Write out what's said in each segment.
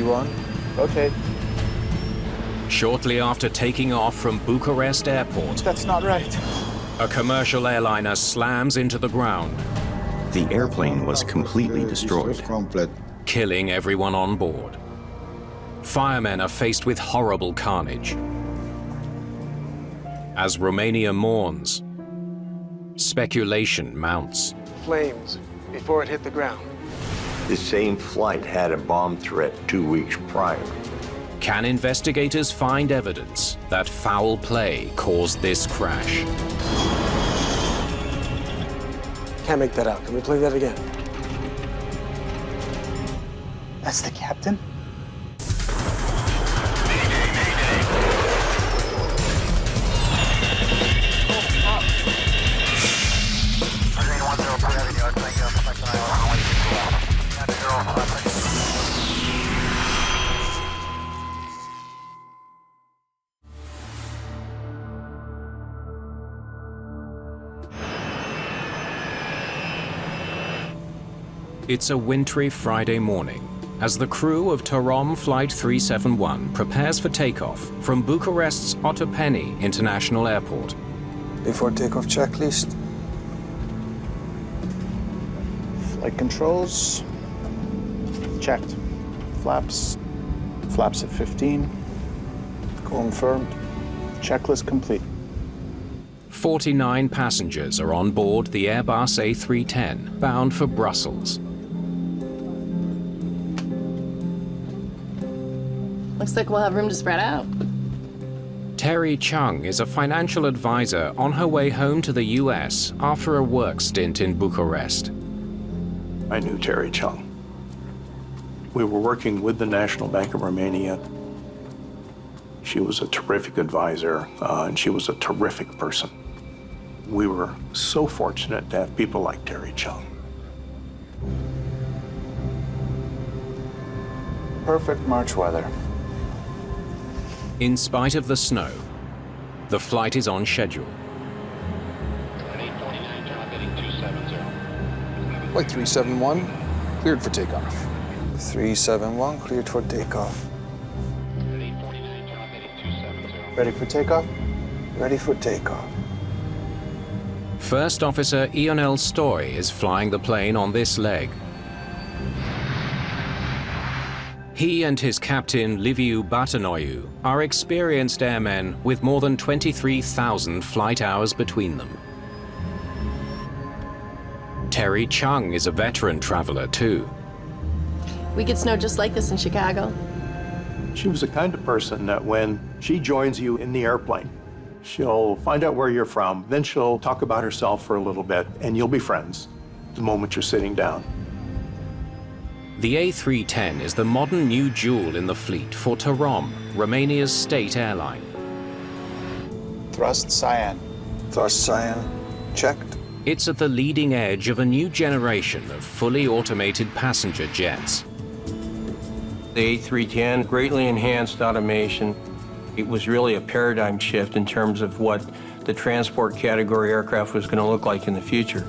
V1, rotate. Shortly after taking off from Bucharest Airport, That's not right. a commercial airliner slams into the ground, The airplane was completely destroyed. killing everyone on board. Firemen are faced with horrible carnage. As Romania mourns, speculation mounts. Flames before it hit the ground. The same flight had a bomb threat 2 weeks prior. Can investigators find evidence that foul play caused this crash? Can't make that out. Can we play that again? That's the captain? It's a wintry Friday morning as the crew of Tarom Flight 371 prepares for takeoff from Bucharest's Otopeni International Airport. Before takeoff checklist. Flight controls. Checked. Flaps. Flaps at 15. Confirmed. Checklist complete. 49 passengers are on board the Airbus A310 bound for Brussels. Looks like we'll have room to spread out. Terry Chung is a financial advisor on her way home to the US after a work stint in Bucharest. I knew Terry Chung. We were working with the National Bank of Romania. She was a terrific advisor, and she was a terrific person. We were so fortunate to have people like Terry Chung. Perfect March weather. In spite of the snow, the flight is on schedule. Flight 371, cleared for takeoff. 371, cleared for takeoff. Ready for takeoff? Ready for takeoff. First Officer Ionel Stoy is flying the plane on this leg. He and his captain Liviu Batanoiu are experienced airmen with more than 23,000 flight hours between them. Terry Chung is a veteran traveler too. We get snow just like this in Chicago. She was the kind of person that when she joins you in the airplane, she'll find out where you're from, then she'll talk about herself for a little bit, and you'll be friends the moment you're sitting down. The A310 is the modern new jewel in the fleet for Tarom, Romania's state airline. Thrust cyan. Thrust cyan. Checked. It's at the leading edge of a new generation of fully automated passenger jets. The A310 greatly enhanced automation. It was really a paradigm shift in terms of what the transport category aircraft was going to look like in the future.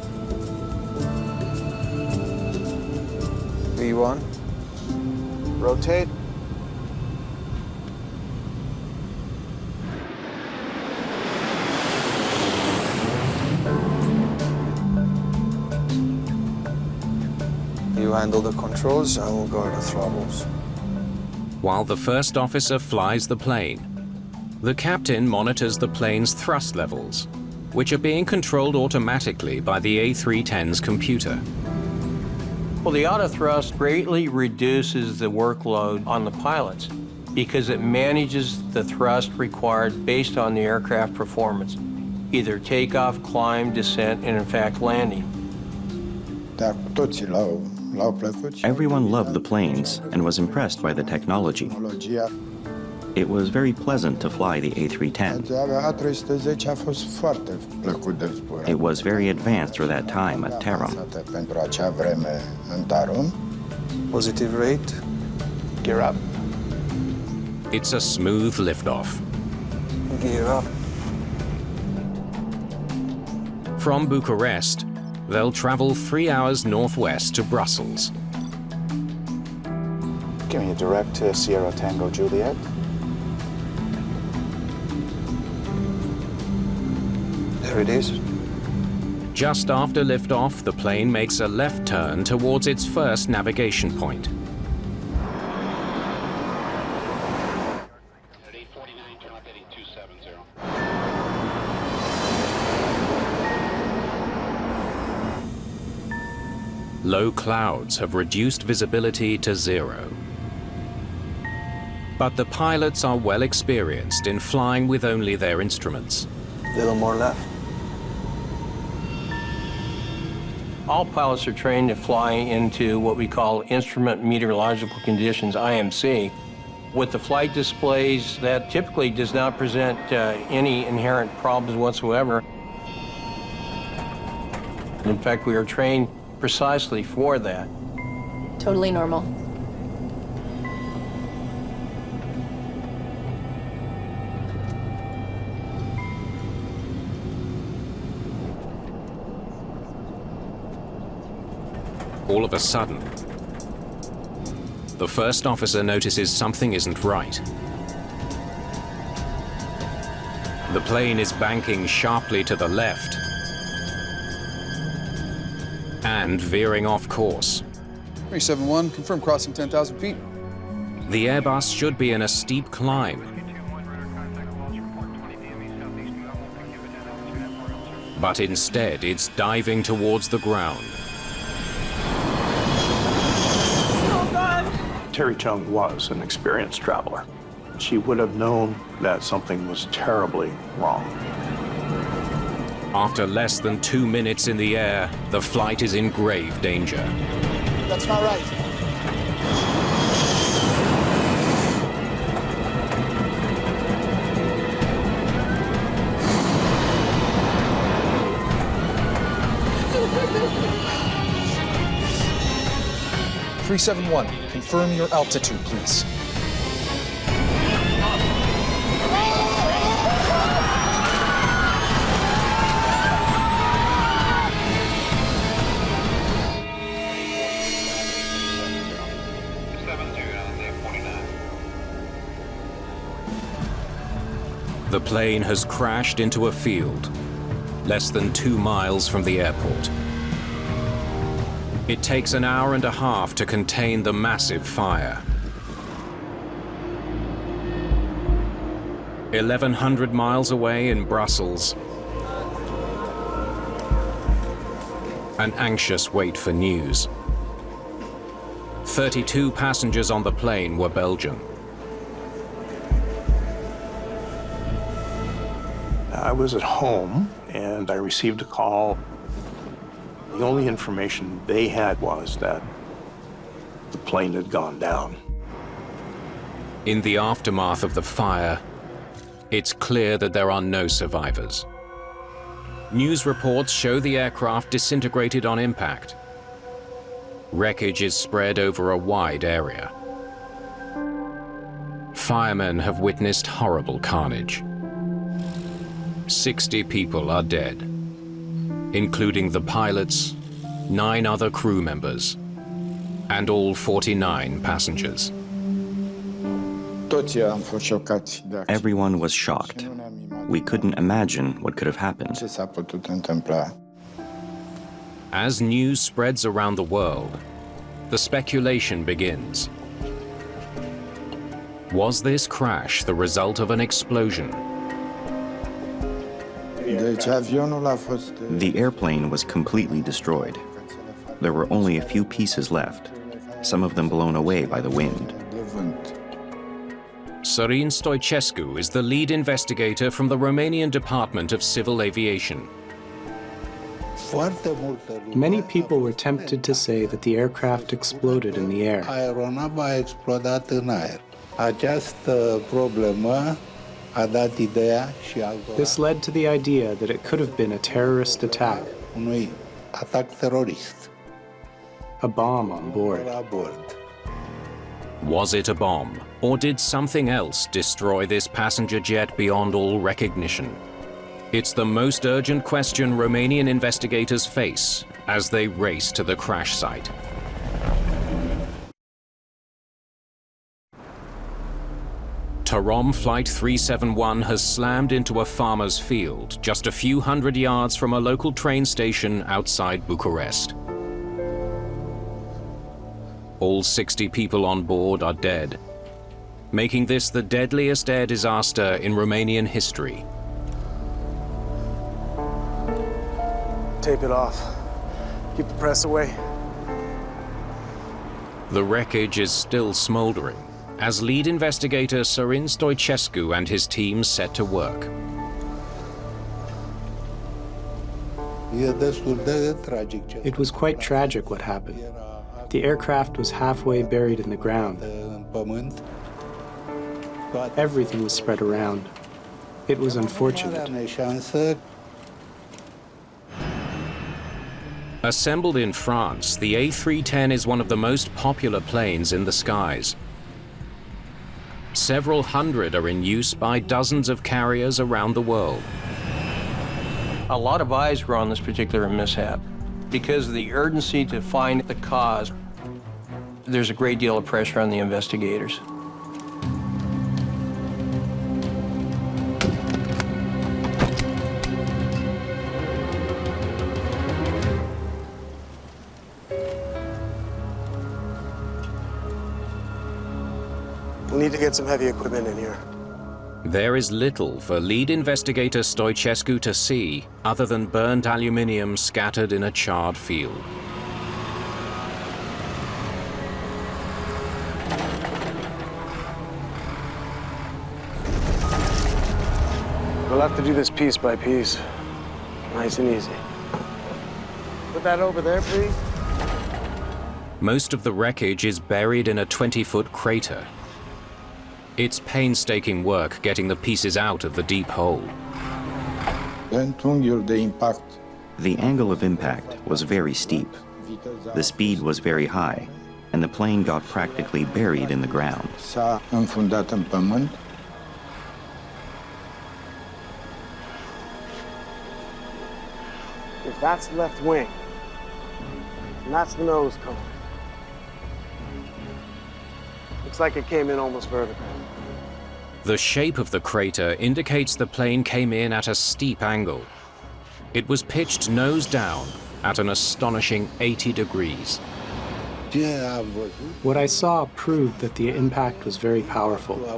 V1, rotate. You handle the controls, I will guard the throttles. While the first officer flies the plane, the captain monitors the plane's thrust levels, which are being controlled automatically by the A310's computer. Well, the auto thrust greatly reduces the workload on the pilots because it manages the thrust required based on the aircraft performance, either takeoff, climb, descent, and in fact landing. Everyone loved the planes and was impressed by the technology. It was very pleasant to fly the A310. It was very advanced for that time at Tarom. Positive rate. Gear up. It's a smooth liftoff. Gear up. From Bucharest, they'll travel 3 hours northwest to Brussels. Give me a direct to Sierra Tango Juliet. There it is. Just after liftoff, the plane makes a left turn towards its first navigation point. Low clouds have reduced visibility to 0. But the pilots are well experienced in flying with only their instruments. A little more left. All pilots are trained to fly into what we call instrument meteorological conditions, IMC. With the flight displays, that typically does not present any inherent problems whatsoever. In fact, we are trained precisely for that. Totally normal. All of a sudden, the first officer notices something isn't right. The plane is banking sharply to the left and veering off course. 371, confirm crossing 10,000 feet. The Airbus should be in a steep climb. But instead, it's diving towards the ground. Terry Chung was an experienced traveler. She would have known that something was terribly wrong. After less than 2 minutes in the air, the flight is in grave danger. That's not right. .371, confirm your altitude, please. The plane has crashed into a field, less than 2 miles from the airport. It takes an hour and a half to contain the massive fire. 1,100 miles away in Brussels, an anxious wait for news. 32 passengers on the plane were Belgian. I was at home and I received a call. The only information they had was that the plane had gone down. In the aftermath of the fire, it's clear that there are no survivors. News reports show the aircraft disintegrated on impact. Wreckage is spread over a wide area. Firemen have witnessed horrible carnage. 60 people are dead, including the pilots, 9 other crew members, and all 49 passengers. Everyone was shocked. We couldn't imagine what could have happened. As news spreads around the world, the speculation begins. Was this crash the result of an explosion? The airplane was completely destroyed. There were only a few pieces left, some of them blown away by the wind. Sorin Stoicescu is the lead investigator from the Romanian Department of Civil Aviation. Many people were tempted to say that the aircraft exploded in the air. This led to the idea that it could have been a terrorist attack, a bomb on board. Was it a bomb, or did something else destroy this passenger jet beyond all recognition? It's the most urgent question Romanian investigators face as they race to the crash site. Tarom Flight 371 has slammed into a farmer's field just a few hundred yards from a local train station outside Bucharest. All 60 people on board are dead, making this the deadliest air disaster in Romanian history. Tape it off. Keep the press away. The wreckage is still smoldering as lead investigator Sorin Stoicescu and his team set to work. It was quite tragic what happened. The aircraft was halfway buried in the ground. Everything was spread around. It was unfortunate. Assembled in France, the A310 is one of the most popular planes in the skies. Several hundred are in use by dozens of carriers around the world. A lot of eyes were on this particular mishap. Because of the urgency to find the cause, there's a great deal of pressure on the investigators. We'll need to get some heavy equipment in here. There is little for lead investigator Stoicescu to see other than burnt aluminium scattered in a charred field. We'll have to do this piece by piece. Nice and easy. Put that over there, please. Most of the wreckage is buried in a 20-foot crater. It's painstaking work getting the pieces out of the deep hole. The angle of impact was very steep. The speed was very high, and the plane got practically buried in the ground. If that's the left wing, and that's the nose cone. Looks like it came in almost vertical. The shape of the crater indicates the plane came in at a steep angle. It was pitched nose down at an astonishing 80 degrees. What I saw proved that the impact was very powerful. The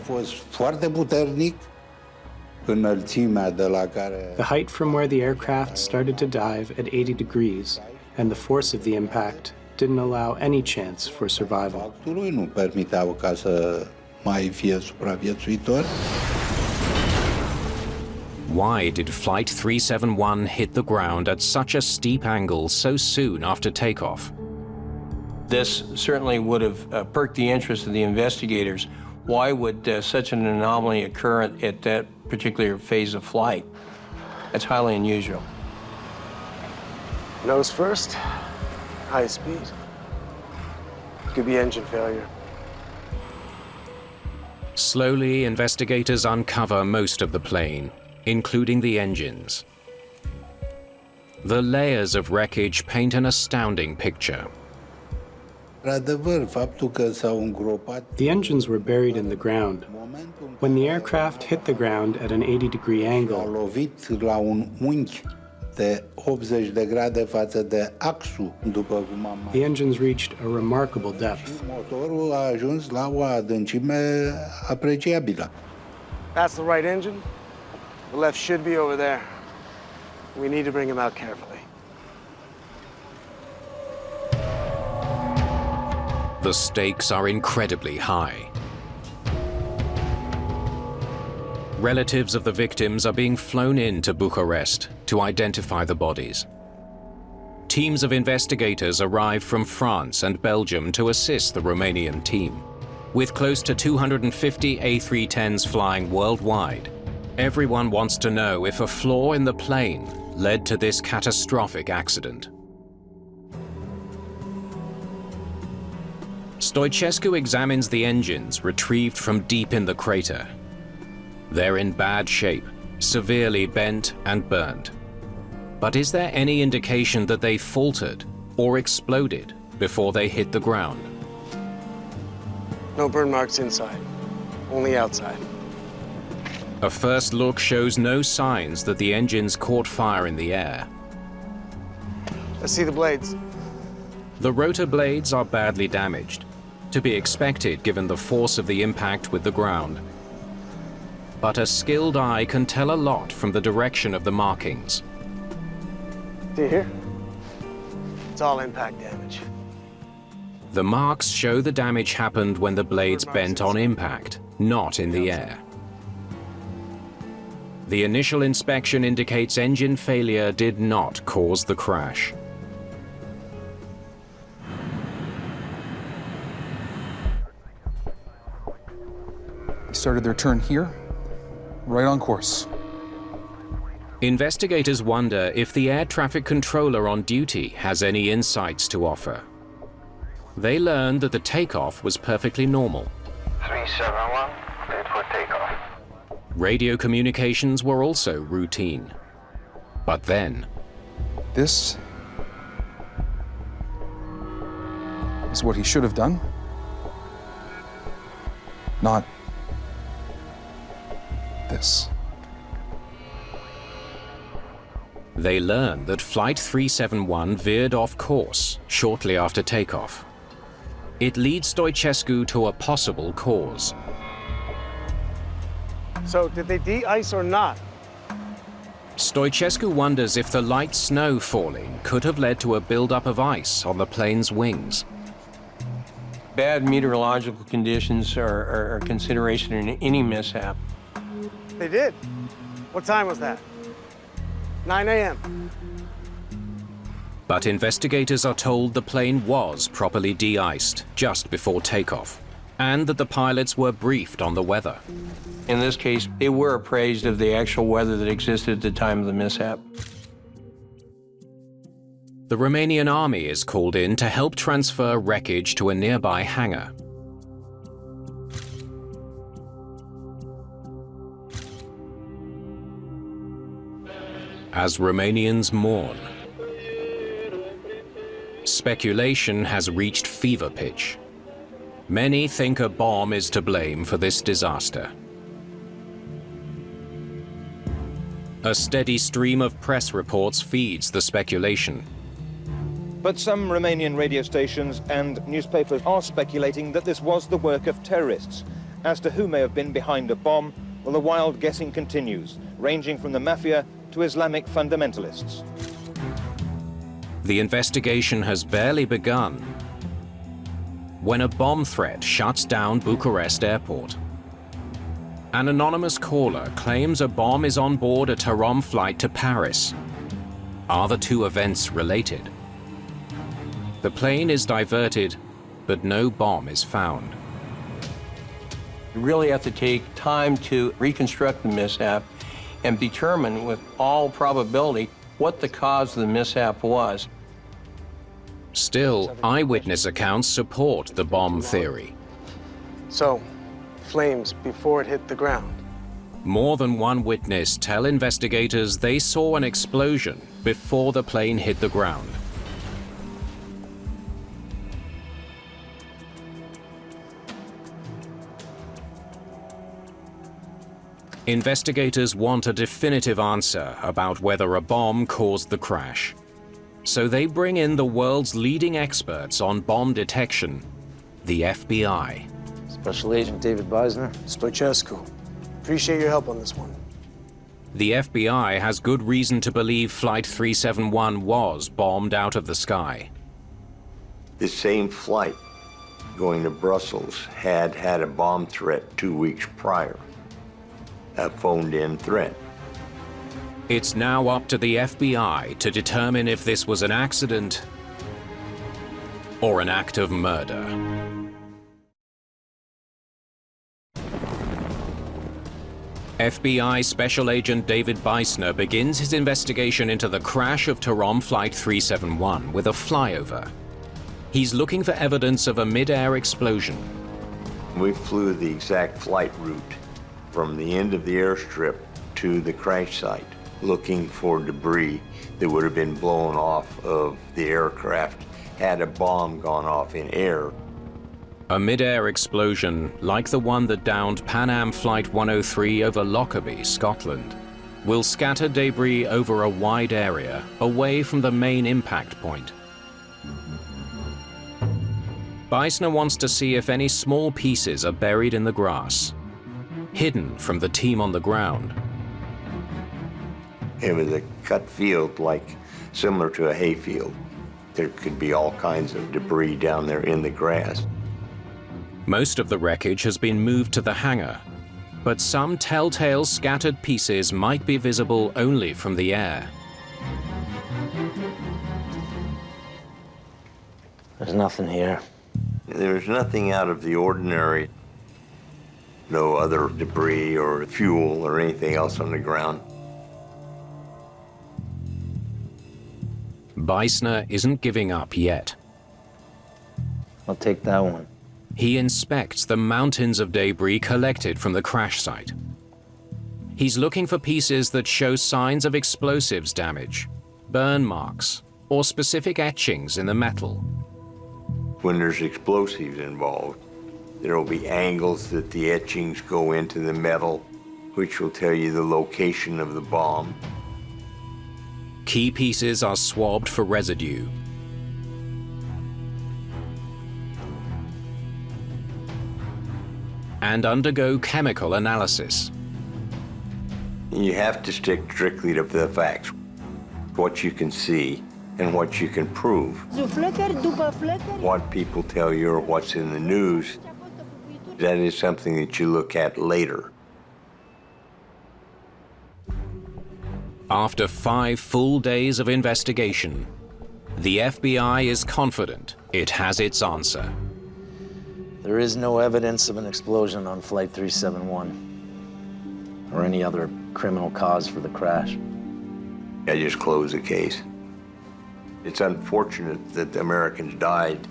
height from where the aircraft started to dive at 80 degrees and the force of the impact didn't allow any chance for survival. Why did Flight 371 hit the ground at such a steep angle so soon after takeoff? This certainly would have perked the interest of the investigators. Why would such an anomaly occur at that particular phase of flight? That's highly unusual. Nose first, high speed. Could be engine failure. Slowly, investigators uncover most of the plane, including the engines. The layers of wreckage paint an astounding picture. The engines were buried in the ground. When the aircraft hit the ground at an 80-degree angle, the engines reached a remarkable depth. That's the right engine. The left should be over there. We need to bring him out carefully. The stakes are incredibly high. Relatives of the victims are being flown in to Bucharest to identify the bodies. Teams of investigators arrive from France and Belgium to assist the Romanian team. With close to 250 A310s flying worldwide, everyone wants to know if a flaw in the plane led to this catastrophic accident. Stoicescu examines the engines retrieved from deep in the crater. They're in bad shape, severely bent and burnt. But is there any indication that they faltered or exploded before they hit the ground? No burn marks inside, only outside. A first look shows no signs that the engines caught fire in the air. Let's see the blades. The rotor blades are badly damaged, to be expected given the force of the impact with the ground. But a skilled eye can tell a lot from the direction of the markings. See here? It's all impact damage. The marks show the damage happened when the blades bent on impact, not in the air. The initial inspection indicates engine failure did not cause the crash. They started their turn here, right on course. Investigators wonder if the air traffic controller on duty has any insights to offer. They learned that the takeoff was perfectly normal. 371, cleared for takeoff. Radio communications were also routine. But then, This is what he should have done. Not this. they learned that Flight 371 veered off course shortly after takeoff. It leads Stoichescu to a possible cause. So, did they de-ice or not? Stoichescu wonders if the light snow falling could have led to a buildup of ice on the plane's wings. Bad meteorological conditions are a consideration in any mishap. They did. What time was that? 9 a.m. But investigators are told the plane was properly de-iced just before takeoff, and that the pilots were briefed on the weather. In this case, they were appraised of the actual weather that existed at the time of the mishap. The Romanian army is called in to help transfer wreckage to a nearby hangar. As Romanians mourn, speculation has reached fever pitch. Many think a bomb is to blame for this disaster. A steady stream of press reports feeds the speculation. But some Romanian radio stations and newspapers are speculating that this was the work of terrorists. As to who may have been behind the bomb, well, the wild guessing continues, ranging from the mafia to Islamic fundamentalists. The investigation has barely begun when a bomb threat shuts down Bucharest airport. An anonymous caller claims a bomb is on board a Tarom flight to Paris. Are the two events related? The plane is diverted, but no bomb is found. You really have to take time to reconstruct the mishap and determine with all probability what the cause of the mishap was. Still, eyewitness accounts support the bomb theory. So, flames before it hit the ground. More than one witness tell investigators they saw an explosion before the plane hit the ground. Investigators want a definitive answer about whether a bomb caused the crash. So they bring in the world's leading experts on bomb detection, the FBI. Special Agent David Beisner, Stoichescu. Appreciate your help on this one. The FBI has good reason to believe Flight 371 was bombed out of the sky. This same flight going to Brussels had a bomb threat 2 weeks prior. A phoned-in threat. It's now up to the FBI to determine if this was an accident or an act of murder. FBI Special Agent David Beisner begins his investigation into the crash of Tarom Flight 371 with a flyover. He's looking for evidence of a mid-air explosion. We flew the exact flight route from the end of the airstrip to the crash site, looking for debris that would have been blown off of the aircraft had a bomb gone off in air. A mid-air explosion, like the one that downed Pan Am Flight 103 over Lockerbie, Scotland, will scatter debris over a wide area, away from the main impact point. Beisner wants to see if any small pieces are buried in the grass, hidden from the team on the ground. It was a cut field, like similar to a hay field. There could be all kinds of debris down there in the grass. Most of the wreckage has been moved to the hangar, but some telltale scattered pieces might be visible only from the air. There's nothing here. There's nothing out of the ordinary. No other debris or fuel or anything else on the ground. Beisner isn't giving up yet. I'll take that one. He inspects the mountains of debris collected from the crash site. He's looking for pieces that show signs of explosives damage, burn marks, or specific etchings in the metal. When there's explosives involved, there will be angles that the etchings go into the metal, which will tell you the location of the bomb. Key pieces are swabbed for residue. And undergo chemical analysis. You have to stick strictly to the facts, what you can see and what you can prove. What people tell you or what's in the news, that is something that you look at later. After 5 full days of investigation, the FBI is confident it has its answer. There is no evidence of an explosion on Flight 371 or any other criminal cause for the crash. I just closed the case. It's unfortunate that the Americans died,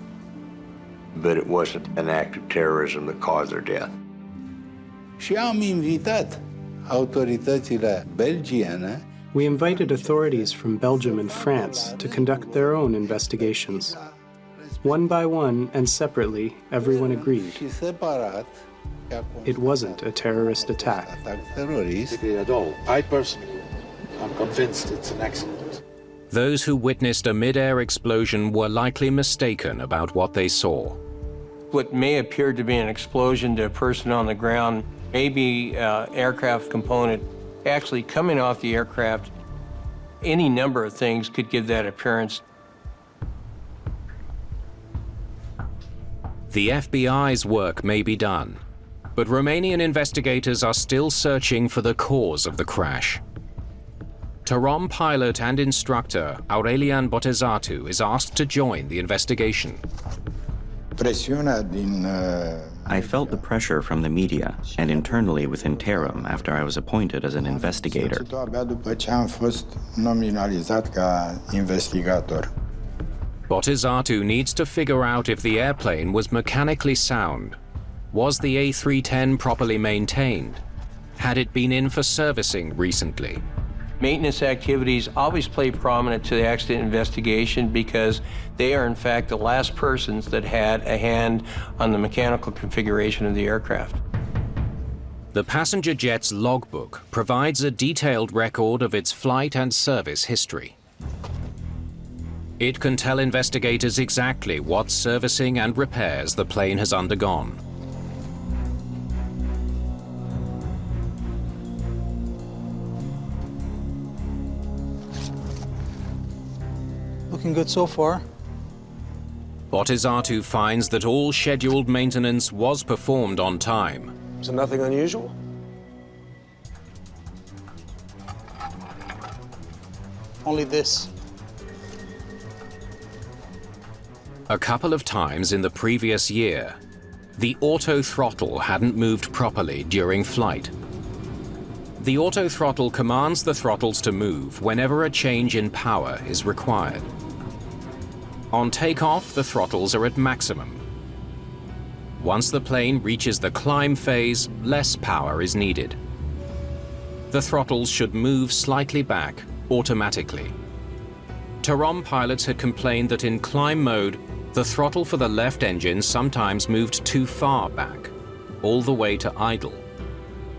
but it wasn't an act of terrorism that caused their death. Și am invitat autoritățile belgiene. We invited authorities from Belgium and France to conduct their own investigations. One by one and separately, everyone agreed. It wasn't a terrorist attack. At all. I personally am convinced it's an accident. Those who witnessed a mid-air explosion were likely mistaken about what they saw. What may appear to be an explosion to a person on the ground may be an aircraft component actually coming off the aircraft. Any number of things could give that appearance. The FBI's work may be done, but Romanian investigators are still searching for the cause of the crash. Tarom pilot and instructor Aurelian Botezatu is asked to join the investigation. I felt the pressure from the media and internally within Tarom after I was appointed as an investigator. Botezatu needs to figure out if the airplane was mechanically sound. Was the A310 properly maintained? Had it been in for servicing recently? Maintenance activities always play prominent to the accident investigation because they are in fact the last persons that had a hand on the mechanical configuration of the aircraft. The passenger jet's logbook provides a detailed record of its flight and service history. It can tell investigators exactly what servicing and repairs the plane has undergone. Looking good so far. Botezatu finds that all scheduled maintenance was performed on time. So nothing unusual? Only this. A couple of times in the previous year, the auto throttle hadn't moved properly during flight. The auto throttle commands the throttles to move whenever a change in power is required. On takeoff, the throttles are at maximum. Once the plane reaches the climb phase, less power is needed. The throttles should move slightly back automatically. Tarom pilots had complained that in climb mode, the throttle for the left engine sometimes moved too far back, all the way to idle.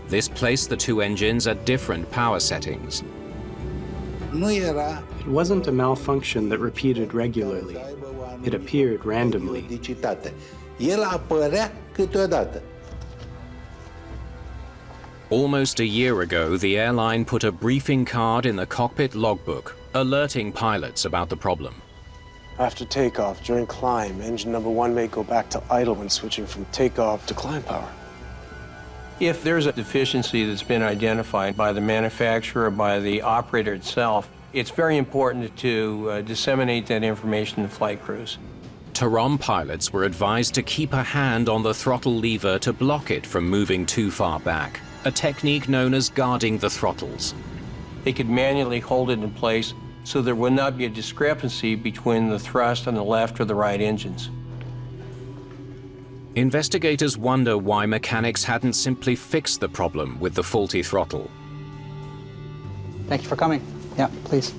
This placed the two engines at different power settings. It wasn't a malfunction that repeated regularly. It appeared randomly. Almost a year ago, the airline put a briefing card in the cockpit logbook, alerting pilots about the problem. After takeoff, during climb, engine number 1 may go back to idle when switching from takeoff to climb power. If there's a deficiency that's been identified by the manufacturer or by the operator itself, it's very important to disseminate that information to flight crews. Tarom pilots were advised to keep a hand on the throttle lever to block it from moving too far back, a technique known as guarding the throttles. They could manually hold it in place so there would not be a discrepancy between the thrust on the left or the right engines. Investigators wonder why mechanics hadn't simply fixed the problem with the faulty throttle. Thank you for coming. Yeah, please.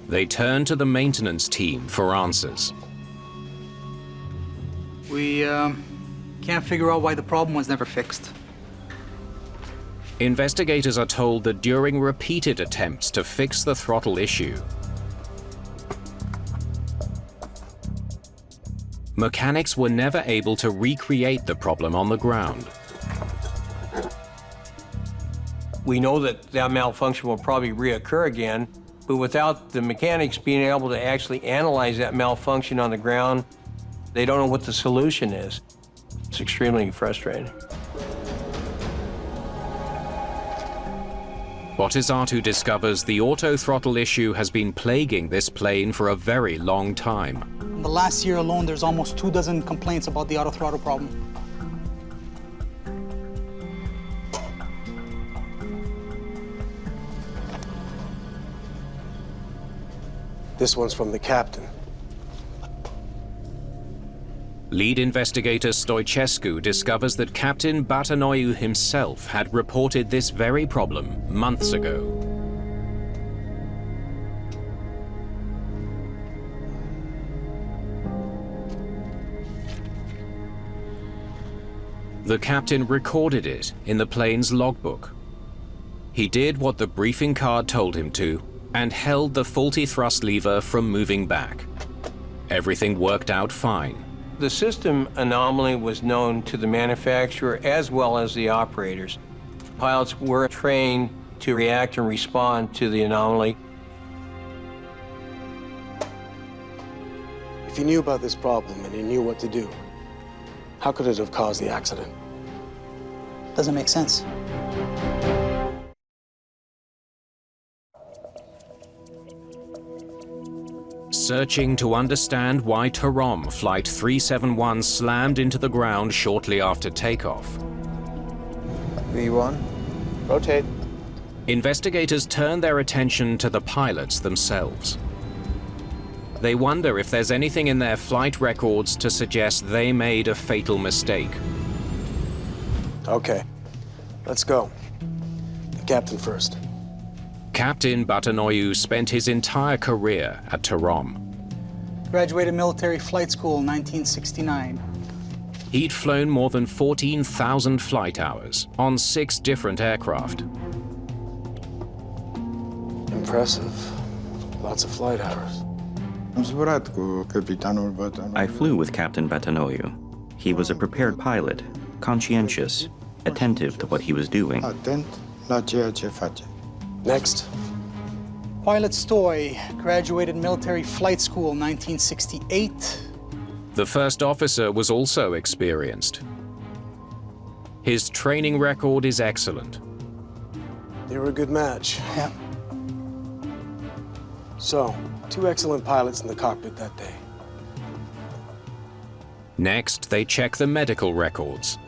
They turn to the maintenance team for answers. We can't figure out why the problem was never fixed. Investigators are told that during repeated attempts to fix the throttle issue, mechanics were never able to recreate the problem on the ground. We know that that malfunction will probably reoccur again, but without the mechanics being able to actually analyze that malfunction on the ground, they don't know what the solution is. It's extremely frustrating. Botezatu discovers the auto-throttle issue has been plaguing this plane for a very long time. In the last year alone, there's almost 24 complaints about the auto throttle problem. This one's from the captain. Lead investigator Stoichescu discovers that Captain Batanoiu himself had reported this very problem months ago. The captain recorded it in the plane's logbook. He did what the briefing card told him to and held the faulty thrust lever from moving back. Everything worked out fine. The system anomaly was known to the manufacturer as well as the operators. Pilots were trained to react and respond to the anomaly. If you knew about this problem and you knew what to do, how could it have caused the accident? Doesn't make sense. Searching to understand why Tarom Flight 371 slammed into the ground shortly after takeoff. V1. Rotate. Investigators turn their attention to the pilots themselves. They wonder if there's anything in their flight records to suggest they made a fatal mistake. Okay, let's go. The captain first. Captain Batanoiu spent his entire career at Tarom. Graduated military flight school in 1969. He'd flown more than 14,000 flight hours on 6 different aircraft. Impressive. Lots of flight hours. I flew with Captain Batanoiu. He was a prepared pilot, conscientious, attentive to what he was doing. Next. Pilot Stoy, graduated military flight school 1968. The first officer was also experienced. His training record is excellent. You were a good match. Yeah. So, 2 excellent pilots in the cockpit that day. Next, they check the medical records.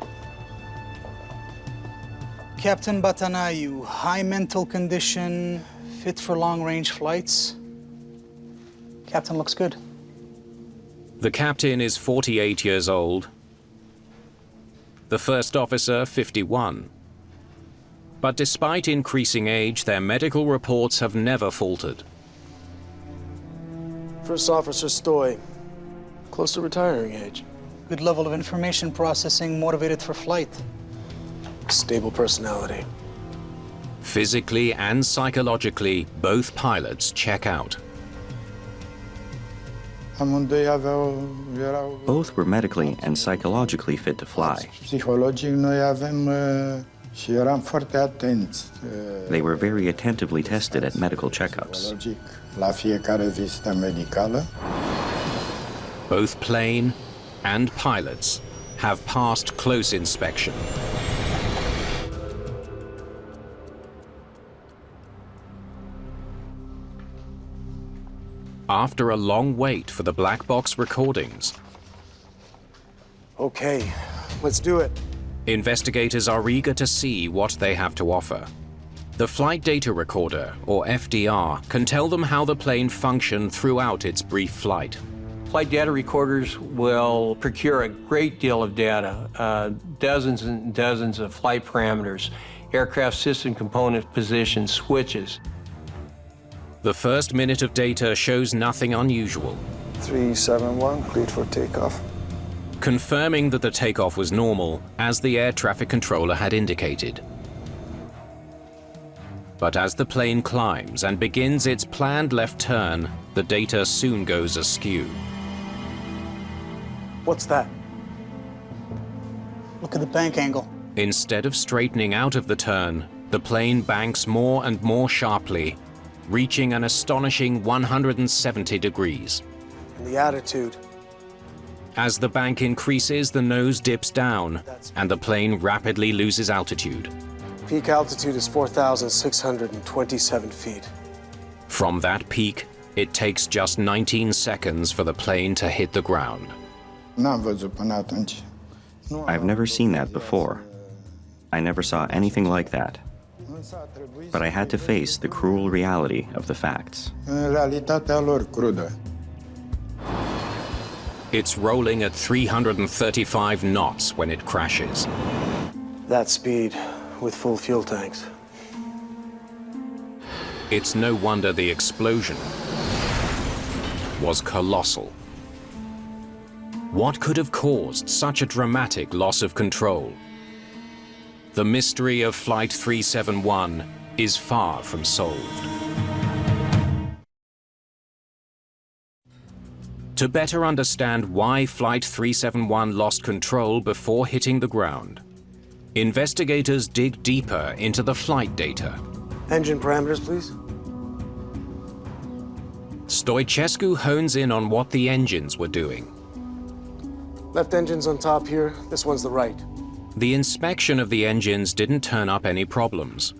Captain Batanoiu, high mental condition, fit for long-range flights. Captain looks good. The captain is 48 years old. The first officer, 51. But despite increasing age, their medical reports have never faltered. First Officer Stoy, Close to retiring age. Good level of information processing, motivated for flight. Stable personality. Physically and psychologically, both pilots check out. Both were medically and psychologically fit to fly. They were very attentively tested at medical checkups. Both plane and pilots have passed close inspection. After a long wait for the black box recordings, Okay, let's do it. investigators are eager to see what they have to offer. The flight data recorder, or FDR, can tell them how the plane functioned throughout its brief flight. Flight data recorders will procure a great deal of data, dozens and dozens of flight parameters, aircraft system component positions, switches. The first minute of data shows nothing unusual, 371, cleared for takeoff. confirming that the takeoff was normal, as the air traffic controller had indicated. But as the plane climbs and begins its planned left turn, the data soon goes askew. What's that? Look at the bank angle. Instead of straightening out of the turn, the plane banks more and more sharply, reaching an astonishing 170 degrees. And the attitude. As the bank increases, the nose dips down, and the plane rapidly loses altitude. Peak altitude is 4,627 feet. From that peak, it takes just 19 seconds for the plane to hit the ground. I've never seen that before. I never saw anything like that. But I had to face the cruel reality of the facts. It's rolling at 335 knots when it crashes. That speed with full fuel tanks. It's no wonder the explosion was colossal. What could have caused such a dramatic loss of control? The mystery of Flight 371 is far from solved. To better understand why Flight 371 lost control before hitting the ground, investigators dig deeper into the flight data. Engine parameters, please. Stoichescu hones in on what the engines were doing. Left engine's on top here, this one's the right. The inspection of the engines didn't turn up any problems.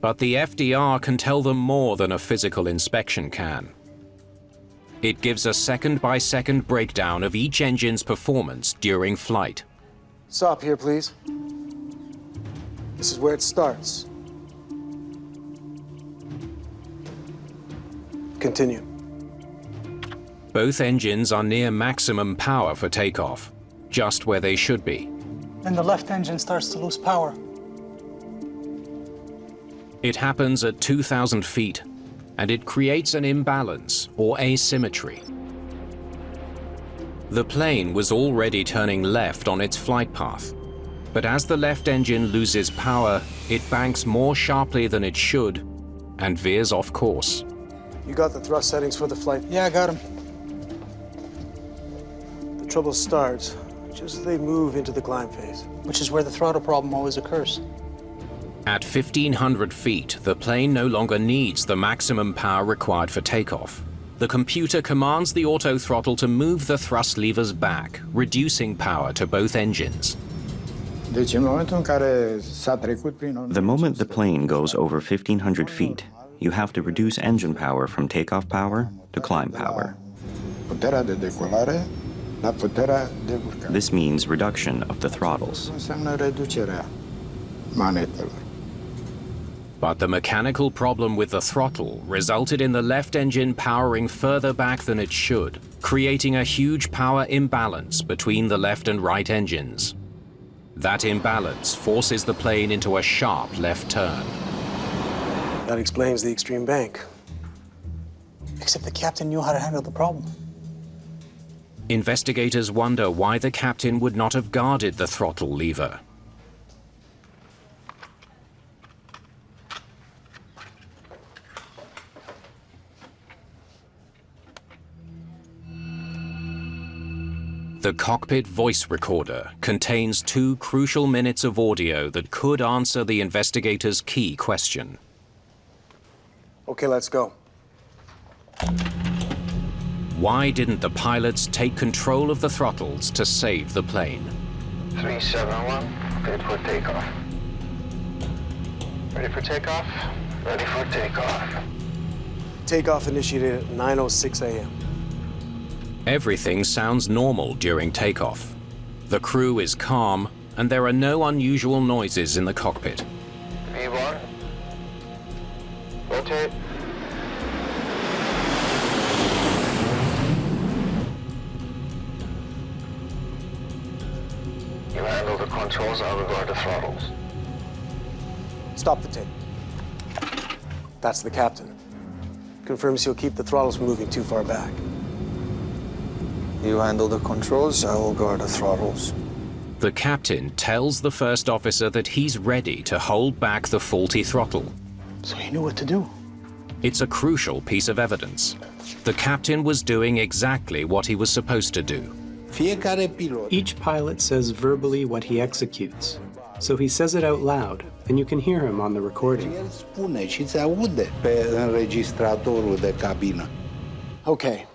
But the FDR can tell them more than a physical inspection can. It gives a second-by-second breakdown of each engine's performance during flight. Stop here, please. This is where it starts. Continue. Both engines are near maximum power for takeoff, just where they should be. Then the left engine starts to lose power. It happens at 2,000 feet, and it creates an imbalance or asymmetry. The plane was already turning left on its flight path, but as the left engine loses power, it banks more sharply than it should and veers off course. You got the thrust settings for the flight? Yeah, I got them. The trouble starts just as they move into the climb phase. Which is where the throttle problem always occurs. At 1,500 feet, the plane no longer needs the maximum power required for takeoff. The computer commands the autothrottle to move the thrust levers back, reducing power to both engines. The moment the plane goes over 1,500 feet, you have to reduce engine power from takeoff power to climb power. This means reduction of the throttles. But the mechanical problem with the throttle resulted in the left engine powering further back than it should, creating a huge power imbalance between the left and right engines. That imbalance forces the plane into a sharp left turn. That explains the extreme bank. Except the captain knew how to handle the problem. Investigators wonder why the captain would not have guarded the throttle lever. The cockpit voice recorder contains 2 crucial minutes of audio that could answer the investigator's key question. Okay, let's go. Why didn't the pilots take control of the throttles to save the plane? 371, ready for takeoff. Ready for takeoff? Ready for takeoff. Takeoff initiated at 9:06 a.m. Everything sounds normal during takeoff. The crew is calm, and there are no unusual noises in the cockpit. V1, rotate. You handle the controls, I'll regard the throttles. Stop the tape. That's the captain. Confirms he'll keep the throttles from moving too far back. You handle the controls, I will guard the throttles. The captain tells the first officer that he's ready to hold back the faulty throttle. So he knew what to do. It's a crucial piece of evidence. The captain was doing exactly what he was supposed to do. Each pilot says verbally what he executes, so he says it out loud, and you can hear him on the recording. Okay,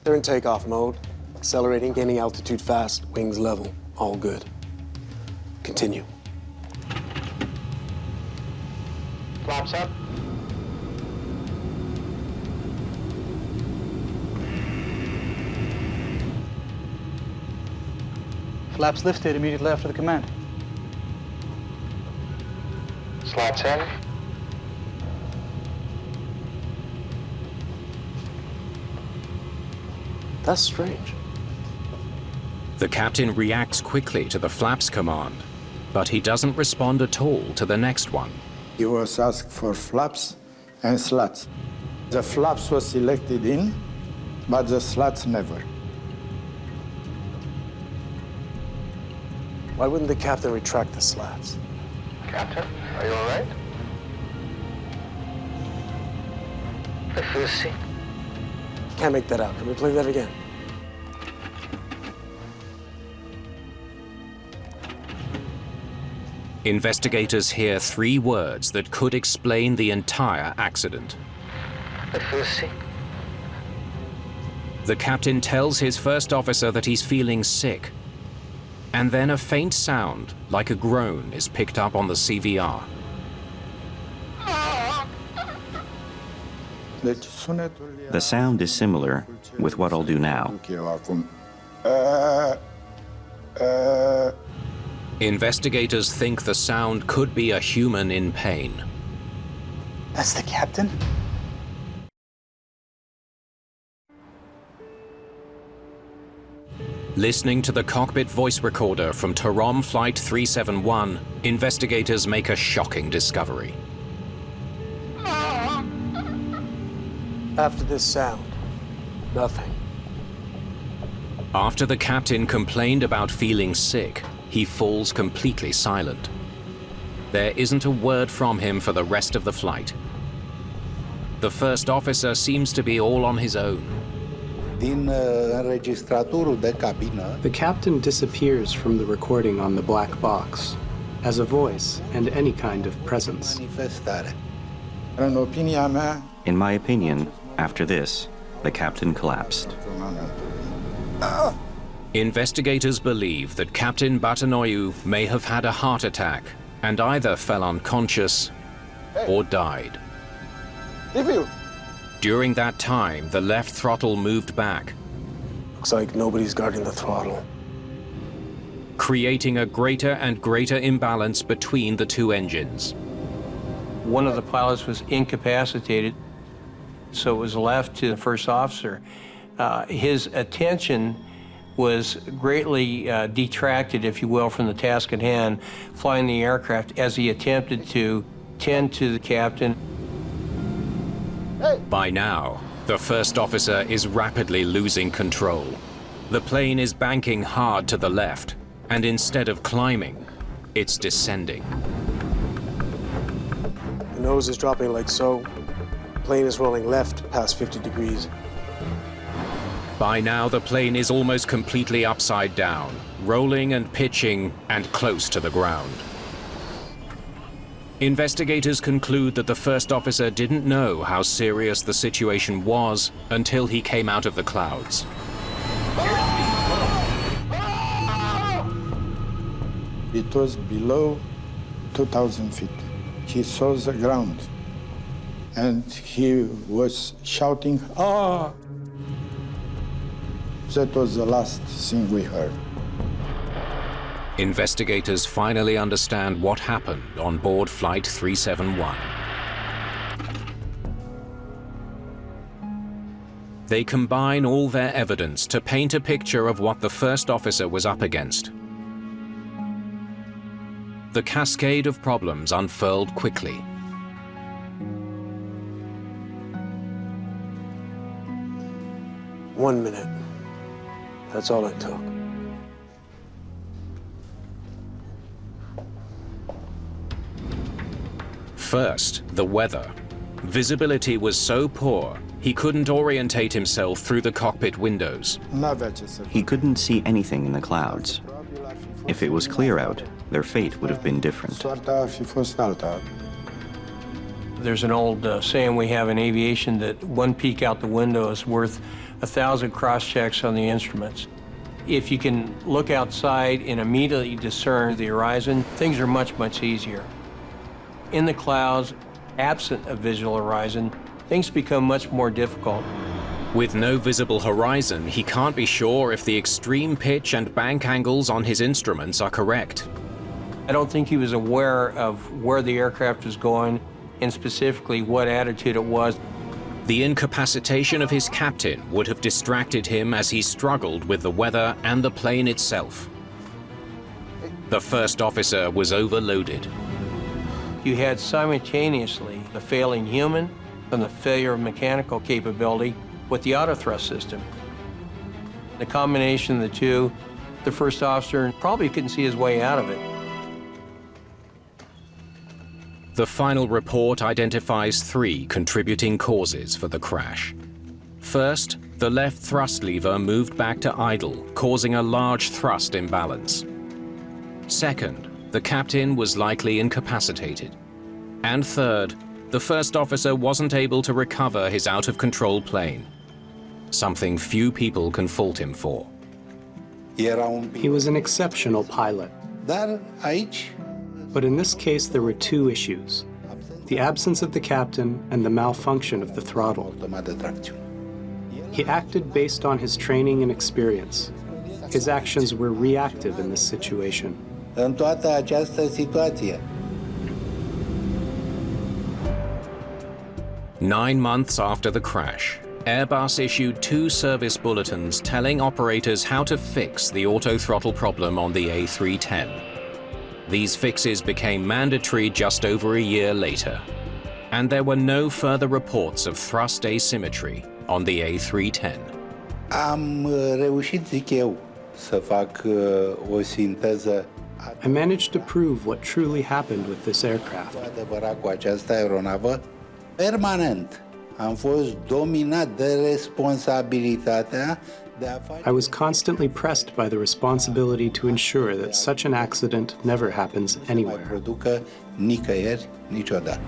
they're in takeoff mode. Accelerating, gaining altitude fast, wings level, all good. Continue. Flaps up. Flaps lifted immediately after the command. Slats in. That's strange. The captain reacts quickly to the flaps command, but he doesn't respond at all to the next one. He was asked for flaps and slats. The flaps was selected in, but the slats never. Why wouldn't the captain retract the slats? Captain, are you all right? I feel sick. Can't make that out. Can we play that again? Investigators hear 3 words that could explain the entire accident. I feel sick. The captain tells his first officer that he's feeling sick. And then a faint sound, like a groan, is picked up on the CVR. The sound is similar with what I'll do now. Investigators think the sound could be a human in pain. That's the captain? Listening to the cockpit voice recorder from Tarom Flight 371, investigators make a shocking discovery. After this sound, nothing. After the captain complained about feeling sick, he falls completely silent. There isn't a word from him for the rest of the flight. The first officer seems to be all on his own. The captain disappears from the recording on the black box as a voice and any kind of presence. In my opinion, after this, the captain collapsed. Investigators believe that Captain Batanoiu may have had a heart attack and either fell unconscious or died. During that time, the left throttle moved back. Looks like nobody's guarding the throttle. Creating a greater and greater imbalance between the 2 engines. One of the pilots was incapacitated, so it was left to the first officer. His attention was greatly detracted, if you will, from the task at hand, flying the aircraft, as he attempted to tend to the captain. By now, the first officer is rapidly losing control. The plane is banking hard to the left, and instead of climbing, it's descending. The nose is dropping like so. The plane is rolling left past 50 degrees. By now, the plane is almost completely upside down, rolling and pitching and close to the ground. Investigators conclude that the first officer didn't know how serious the situation was until he came out of the clouds. It was below 2,000 feet. He saw the ground, and he was shouting, "Ah!" That was the last thing we heard. Investigators finally understand what happened on board Flight 371. They combine all their evidence to paint a picture of what the first officer was up against. The cascade of problems unfurled quickly. One minute. That's all it took. First, the weather. Visibility was so poor, he couldn't orientate himself through the cockpit windows. He couldn't see anything in the clouds. If it was clear out, their fate would have been different. There's an old saying we have in aviation that one peek out the window is worth 1,000 cross-checks on the instruments. If you can look outside and immediately discern the horizon, things are much, much easier. In the clouds, absent a visual horizon, things become much more difficult. With no visible horizon, he can't be sure if the extreme pitch and bank angles on his instruments are correct. I don't think he was aware of where the aircraft was going and specifically what attitude it was. The incapacitation of his captain would have distracted him as he struggled with the weather and the plane itself. The first officer was overloaded. You had simultaneously the failing human and the failure of mechanical capability with the autothrust system. The combination of the two, the first officer probably couldn't see his way out of it. The final report identifies 3 contributing causes for the crash. First, the left thrust lever moved back to idle, causing a large thrust imbalance. Second, the captain was likely incapacitated. And third, the first officer wasn't able to recover his out-of-control plane, something few people can fault him for. He was an exceptional pilot. But in this case, there were 2 issues: the absence of the captain and the malfunction of the throttle. He acted based on his training and experience. His actions were reactive in this situation. În toată această situație. 9 months after the crash, Airbus issued 2 service bulletins telling operators how to fix the auto-throttle problem on the A310. These fixes became mandatory just over a year later, and there were no further reports of thrust asymmetry on the A310. Am reușit, zic eu, să fac o sinteză. I managed to prove what truly happened with this aircraft. Adevărat, cu această aeronavă, permanent am fost dominat de responsabilitatea de a face. I was constantly pressed by the responsibility to ensure that such an accident never happens anywhere. Producă nicăieri, niciodată.